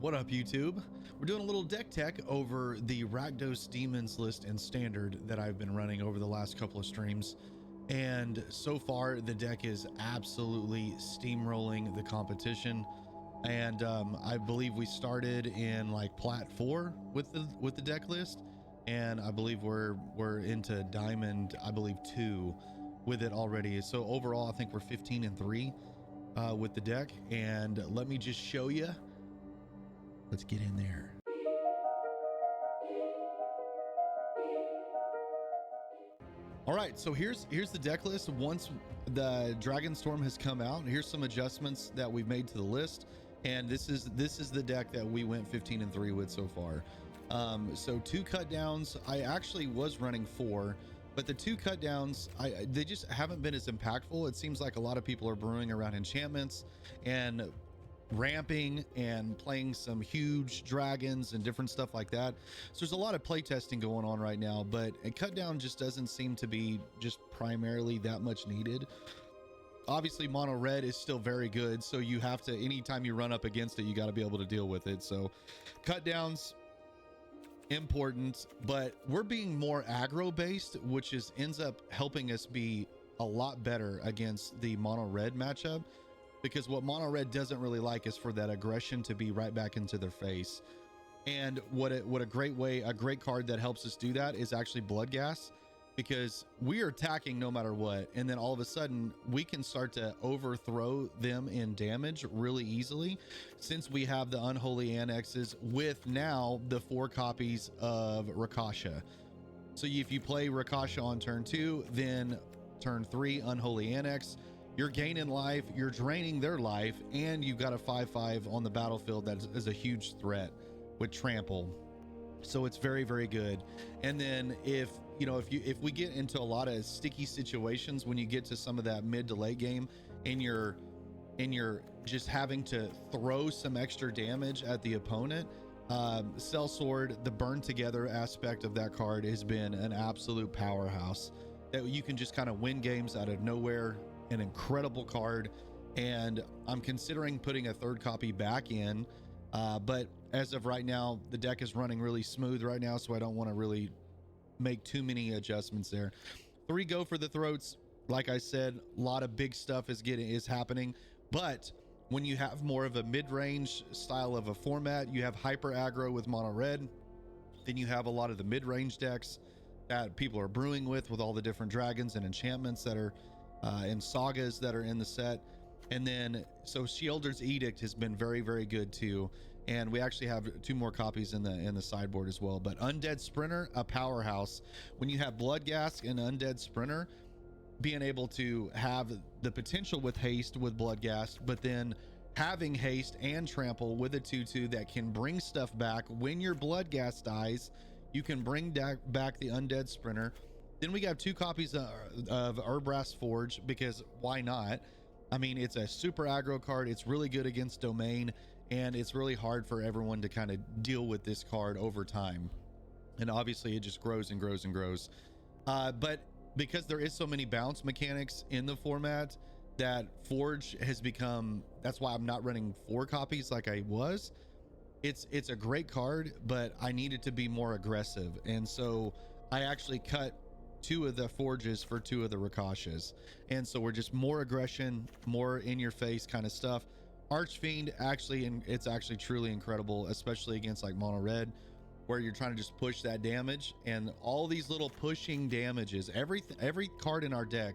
What up, YouTube? We're doing a little deck tech over the Rakdos Demons list in Standard that I've been running over the last couple of streams. And so far, the deck is absolutely steamrolling the competition. And I believe we started in like Plat 4 with the deck list. And I believe we're into Diamond, I believe 2 with it already. So overall, I think we're 15-3 with the deck. And let me just show you. Let's get in there. All right, so here's the deck list. Once the Dragonstorm has come out, here's some adjustments that we've made to the list, and this is the deck that we went 15-3 with so far. So 2 cut downs. I actually was running 4, but the 2 cut downs, they just haven't been as impactful. It seems like a lot of people are brewing around enchantments and ramping and playing some huge dragons and different stuff like that. So there's a lot of play testing going on right now, but a cut down just doesn't seem to be just primarily that much needed. Obviously mono red is still very good, so you have to, anytime you run up against it, you got to be able to deal with it. So cut downs important, but we're being more aggro based, which ends up helping us be a lot better against the mono red matchup. Because what mono red doesn't really like is for that aggression to be right back into their face. And what a great card that helps us do that is actually Bloodghast, because we are attacking no matter what, and then all of a sudden we can start to overthrow them in damage really easily, since we have the Unholy Annexes with now the 4 copies of Rakshasa. So if you play Rakshasa on turn 2, then turn 3 Unholy Annex, you're gaining life, you're draining their life, and you've got a 5/5 on the battlefield that is a huge threat with trample. So it's very, very good. And then if we get into a lot of sticky situations when you get to some of that mid to late game, and you're just having to throw some extra damage at the opponent, Sell-Sword, the burn together aspect of that card has been an absolute powerhouse that you can just kind of win games out of nowhere. An incredible card, and I'm considering putting a 3rd copy back in, but as of right now, the deck is running really smooth right now, so I don't want to really make too many adjustments there. 3 go for the throats. Like I said, a lot of big stuff is happening, but when you have more of a mid-range style of a format, you have hyper aggro with mono red, then you have a lot of the mid-range decks that people are brewing with all the different dragons and enchantments that are and sagas that are in the set. And then so Sheoldred's Edict has been very, very good too, and we actually have 2 more copies in the sideboard as well. But Undead Sprinter, a powerhouse. When you have Bloodghast and Undead Sprinter, being able to have the potential with haste with Bloodghast, but then having haste and trample with a 2/2 that can bring stuff back when your Bloodghast dies, you can bring back the Undead Sprinter. Then we got 2 copies of Urabrask Forge, because why not? I mean, it's a super aggro card. It's really good against domain, and it's really hard for everyone to kind of deal with this card over time. And obviously it just grows and grows and grows. But because there is so many bounce mechanics in the format, that Forge has become, that's why I'm not running 4 copies like I was. It's a great card, but I need it to be more aggressive. And so I actually cut 2 of the forges for 2 of the Rakshasas, and so we're just more aggression, more in your face kind of stuff. Archfiend, it's actually truly incredible, especially against like mono red, where you're trying to just push that damage, and all these little pushing damages. Every card in our deck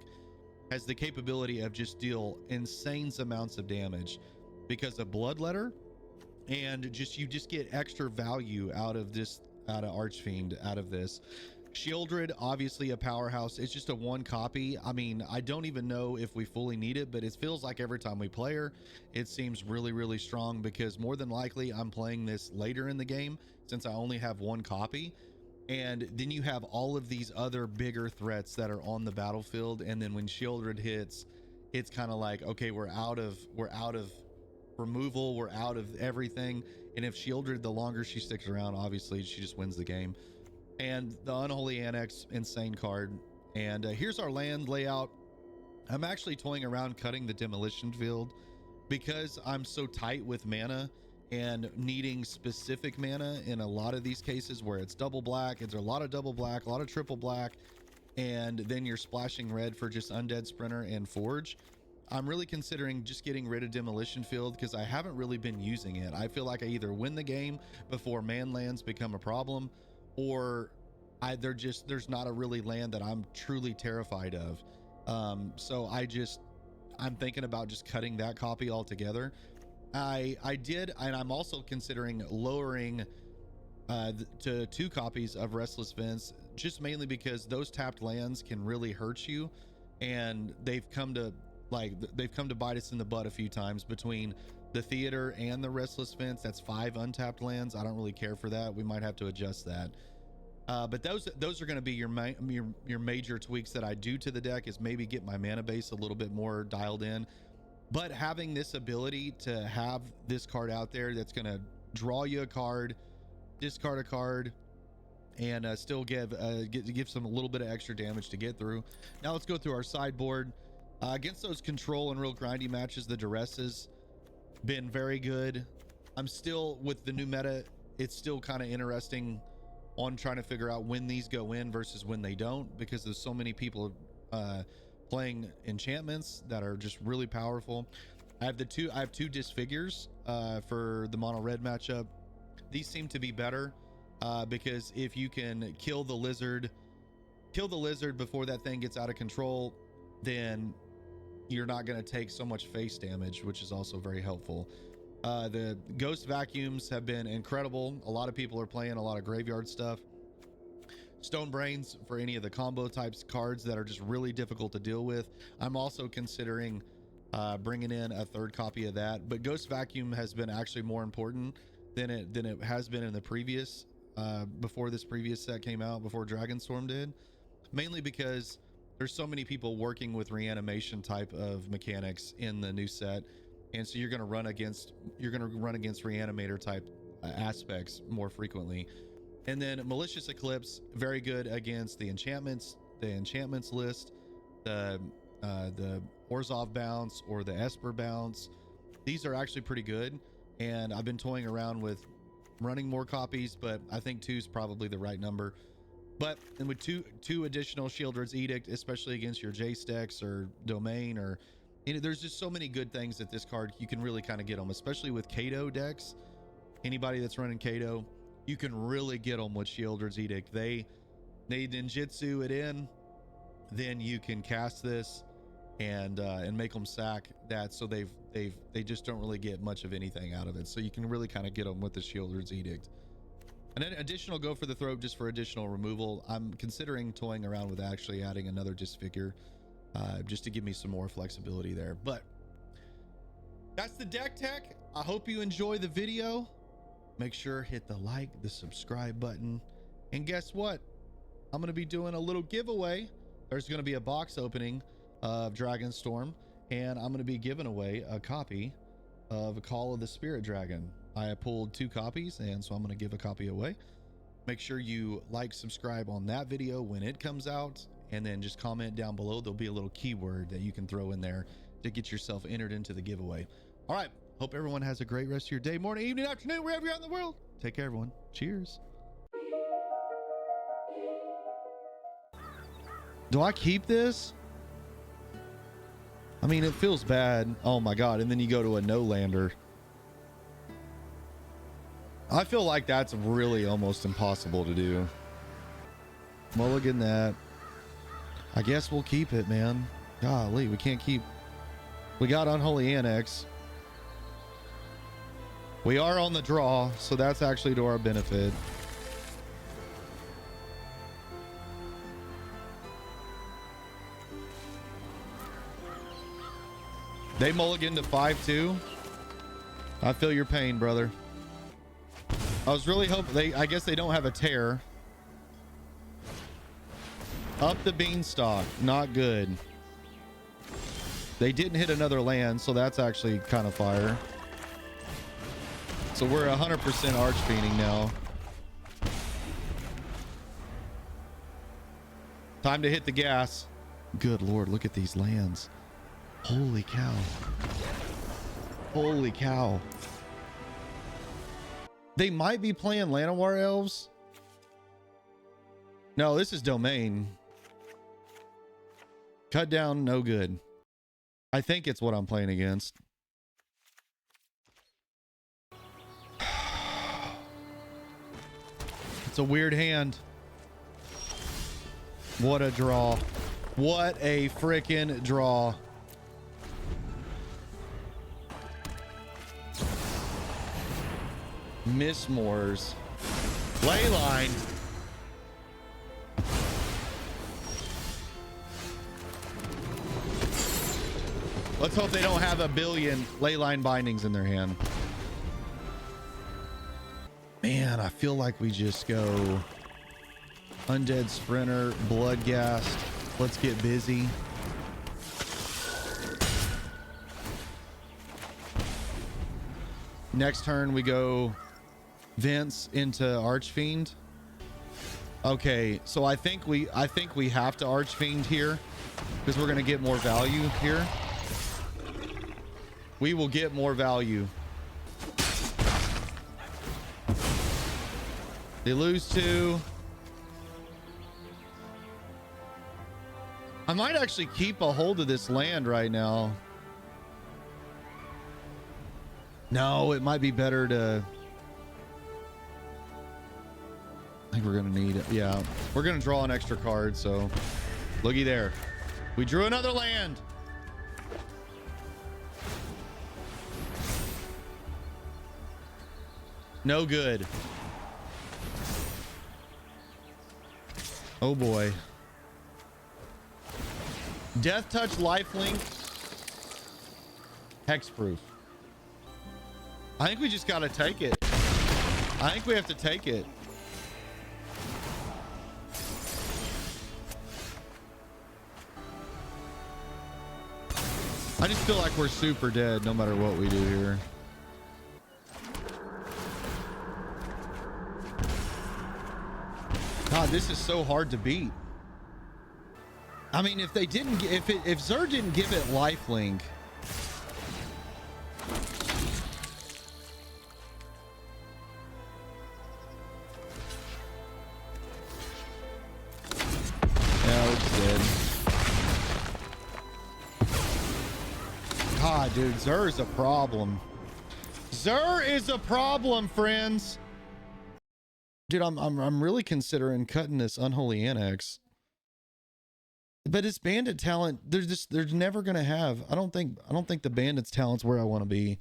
has the capability of just deal insane amounts of damage because of Bloodletter, and you just get extra value out of Archfiend out of this. Sheoldred, obviously a powerhouse. It's just a 1 copy. I mean, I don't even know if we fully need it, but it feels like every time we play her, it seems really, really strong, because more than likely I'm playing this later in the game since I only have 1 copy. And then you have all of these other bigger threats that are on the battlefield, and then when Sheoldred hits, it's kind of like, okay, we're out of removal, we're out of everything. And if Sheoldred, the longer she sticks around, obviously she just wins the game. And the Unholy Annex, insane card. And here's our land layout. I'm actually toying around cutting the Demolition Field because I'm so tight with mana and needing specific mana in a lot of these cases where it's double black. It's a lot of double black, a lot of triple black, and then you're splashing red for just Undead Sprinter and Forge. I'm really considering just getting rid of Demolition Field because I haven't really been using it. I feel like I either win the game before man lands become a problem, or there's not a really land that I'm truly terrified of. So I'm thinking about just cutting that copy altogether. I did, and I'm also considering lowering to 2 copies of Restless Vents, just mainly because those tapped lands can really hurt you, and they've come to bite us in the butt a few times between the theater and the Restless Vents. That's 5 untapped lands. I don't really care for that. We might have to adjust that. But those are going to be your major tweaks that I do to the deck, is maybe get my mana base a little bit more dialed in. But having this ability to have this card out there that's going to draw you a card, discard a card, and still give some a little bit of extra damage to get through. Now let's go through our sideboard. Against those control and real grindy matches, the Duress has been very good. I'm still, with the new meta, it's still kind of interesting on trying to figure out when these go in versus when they don't, because there's so many people playing enchantments that are just really powerful. I have two Disfigures for the mono red matchup. These seem to be better because if you can kill the lizard before that thing gets out of control, then you're not going to take so much face damage, which is also very helpful. The ghost vacuums have been incredible. A lot of people are playing a lot of graveyard stuff. Stone Brains for any of the combo types cards that are just really difficult to deal with. I'm also considering bringing in a 3rd copy of that, but Ghost Vacuum has been actually more important than it has been in the previous before this previous set came out, before Dragonstorm did, mainly because there's so many people working with reanimation type of mechanics in the new set, and so you're going to run against reanimator type aspects more frequently. And then Malicious Eclipse, very good against the enchantments list, the Orzhov bounce or the Esper bounce. These are actually pretty good, and I've been toying around with running more copies, but I think 2 is probably the right number. But and with two additional Sheoldred's Edict, especially against your Jace decks or Domain, or there's just so many good things that this card, you can really kind of get them, especially with Kato decks. Anybody that's running Kato, you can really get them with Sheoldred's Edict. They ninjutsu it in, then you can cast this and make them sack that, so they just don't really get much of anything out of it. So you can really kind of get them with the Sheoldred's Edict. And then additional go for the throat just for additional removal. I'm considering toying around with actually adding another Disfigure just to give me some more flexibility there. But that's the deck tech. I hope you enjoy the video. Make sure hit the like, the subscribe button, and guess what? I'm going to be doing a little giveaway. There's going to be a box opening of Dragonstorm, and I'm going to be giving away a copy of Call of the Spirit Dragon. I pulled 2 copies, and so I'm going to give a copy away. Make sure you like, subscribe on that video when it comes out, and then just comment down below. There'll be a little keyword that you can throw in there to get yourself entered into the giveaway. All right. Hope everyone has a great rest of your day, morning, evening, afternoon, wherever you're in the world. Take care, everyone. Cheers. Do I keep this? I mean, it feels bad. Oh my God. And then you go to a no-lander. I feel like that's really almost impossible to do. Mulligan that. I guess we'll keep it, man. Golly, we can't keep. We got Unholy Annex. We are on the draw, so that's actually to our benefit. They mulligan to 5-2. I feel your pain, brother. I was really hoping I guess they don't have a tear. Up the beanstalk, not good. They didn't hit another land, so that's actually kind of fire. So we're 100% Archfiending now. Time to hit the gas. Good Lord, look at these lands. Holy cow. Holy cow. They might be playing Llanowar Elves. No, this is Domain. Cut down, no good. I think it's what I'm playing against. It's a weird hand. What a draw. What a freaking draw. Mistmoors. Leyline. Let's hope they don't have a billion Leyline bindings in their hand. Man, I feel like we just go Undead Sprinter, Bloodghast. Let's get busy. Next turn we go Vents into Archfiend. Okay, so I think we have to Archfiend here because we're gonna get more value here. We will get more value. They lose 2. I might actually keep a hold of this land right now. No, it might be better to... I think we're gonna need it. Yeah, we're gonna draw an extra card, so looky there. We drew another land. No good. Oh boy. Death Touch, Lifelink, Hexproof. I think we just gotta take it. I think we have to take it. I just feel like we're super dead no matter what we do here. God, this is so hard to beat. I mean, if they didn't, if Xur didn't give it lifelink, yeah, it's dead. God, dude, Xur is a problem. Xur is a problem, friends. Dude, I'm really considering cutting this Unholy Annex. But it's bandit talent, they're never gonna have. I don't think the bandits talent's where I want to be.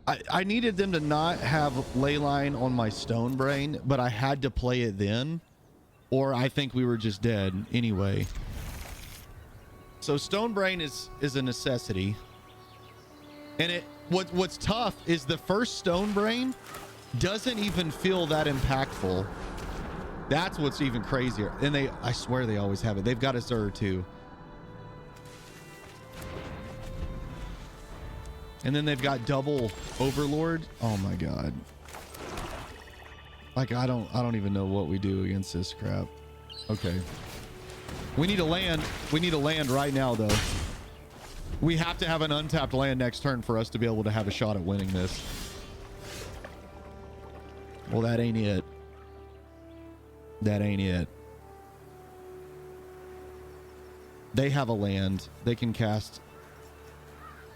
I needed them to not have Leyline on my Stone Brain, but I had to play it then, or I think we were just dead anyway. So Stone Brain is a necessity. And what's tough is the first Stone Brain doesn't even feel that impactful. That's what's even crazier. And I swear they always have it. They've got a Xur too. And then they've got double Overlord. Oh my God. Like, I don't even know what we do against this crap. Okay. We need a land. We need a land right now though. We have to have an untapped land next turn for us to be able to have a shot at winning this. Well, that ain't it. That ain't it. They have a land. They can cast.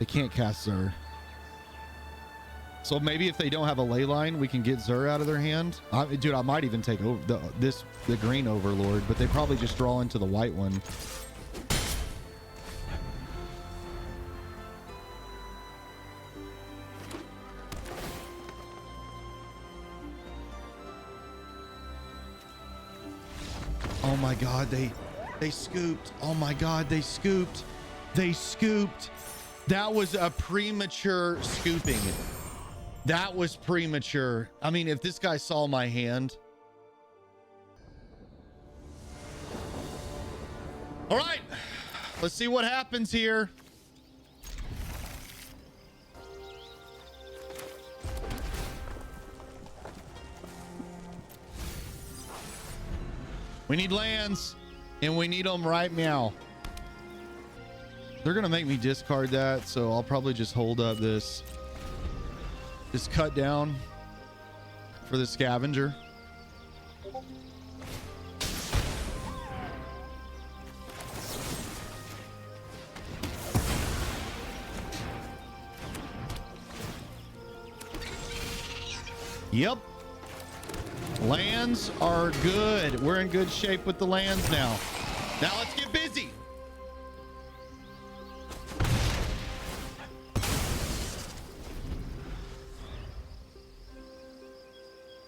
They can't cast Xur. So maybe if they don't have a Leyline, we can get Xur out of their hand. Dude, I might even take over the green Overlord, but they probably just draw into the white one. Oh my God, they scooped. Oh my God, they scooped. They scooped. That was a premature scooping. That was premature. I mean, if this guy saw my hand. All right, let's see what happens here. We need lands, and we need them right now. They're gonna make me discard that, so I'll probably just hold up this cut down for the scavenger. Yep. Lands are good. We're in good shape with the lands now. Now let's get busy.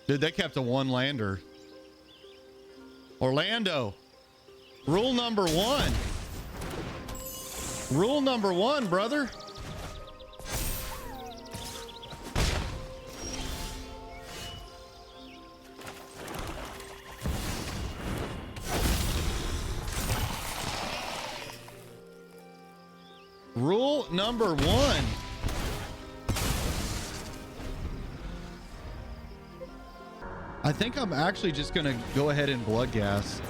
Dude, they kept a one lander. Orlando. Rule number one. Rule number one, brother. Rule number one. I think I'm actually just going to go ahead and Bloodghast.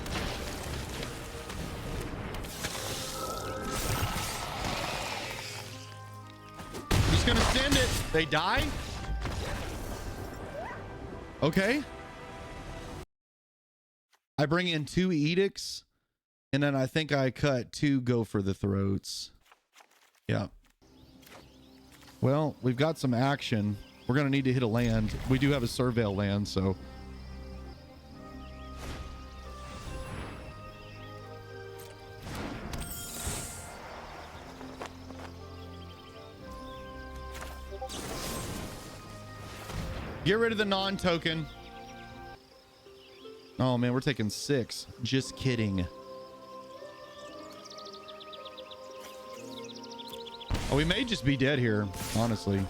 I'm just going to send it. They die? Okay. I bring in 2 edicts, and then I think I cut 2 go for the throats. Yeah. Well, we've got some action. We're going to need to hit a land. We do have a Surveil land, so... Get rid of the non-token. Oh, man, we're taking 6. Just kidding. Oh, we may just be dead here, honestly.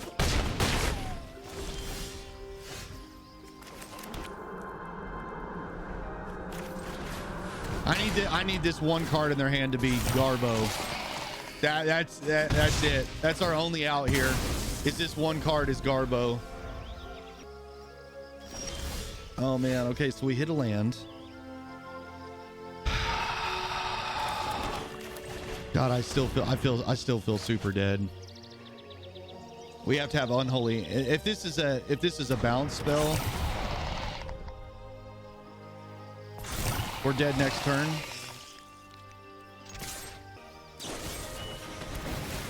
I need this one card in their hand to be Garbo. That's it. That's our only out here. Is this one card is Garbo. Oh man, okay, so we hit a land. God, I still feel super dead. We have to have Unholy. If this is a bounce spell, we're dead next turn.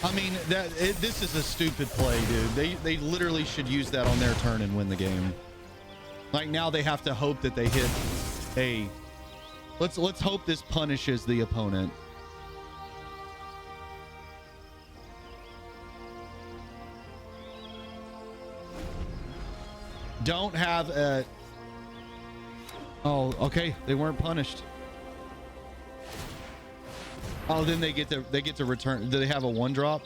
I mean, this is a stupid play, dude. They literally should use that on their turn and win the game. Like now they have to hope that they hit a... Let's hope this punishes the opponent. Don't have a... Oh, okay. They weren't punished. Oh, then they get to return. Do they have a 1-drop?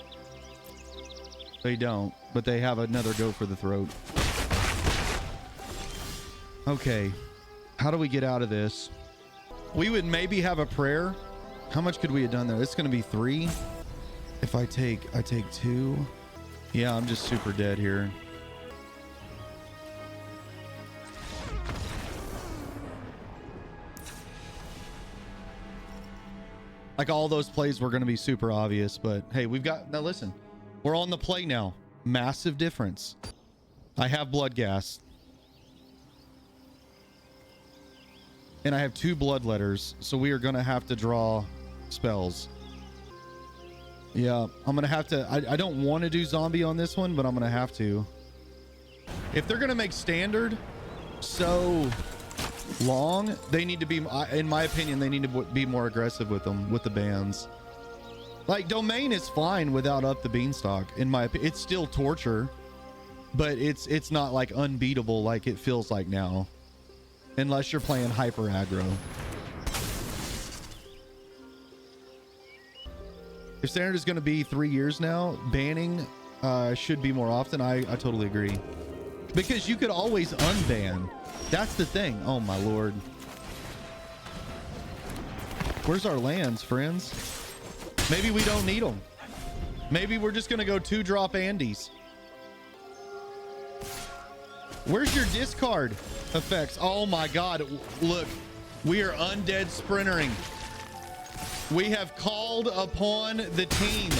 They don't, but they have another go for the throat. Okay, how do we get out of this? We would maybe have a prayer. How much could we have done there? It's going to be 3. If I take 2. Yeah, I'm just super dead here. Like all those plays were going to be super obvious, but hey, we've got... Now listen, we're on the play now. Massive difference. I have Bloodghast. And I have 2 Bloodletters, so we are going to have to draw spells. Yeah, I'm going to have to... I don't want to do zombie on this one, but I'm going to have to. If they're going to make standard so long, they need to be... In my opinion, they need to be more aggressive with them, with the bans. Like, Domain is fine without Up the Beanstalk. In my opinion, it's still torture, but it's not, like, unbeatable like it feels like now. Unless you're playing hyper aggro. If standard is going to be 3 years now, banning should be more often. I totally agree. Because you could always unban. That's the thing. Oh my lord. Where's our lands, friends? Maybe we don't need them. Maybe we're just going to go 2-drop Andes. Where's your discard effects? Oh my god. Look, we are undead sprintering. We have called upon the team.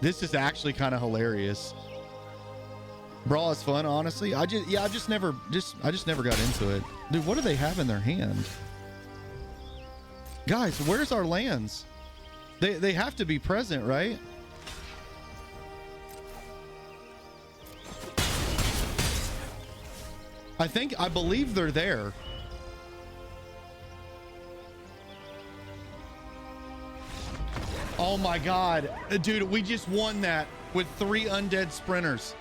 This is actually kind of hilarious. Brawl is fun, honestly. I just never got into it. Dude, what do they have in their hand? Guys, where's our lands? They have to be present, right? I believe they're there. Oh my God, dude, we just won that with 3 Undead Sprinters.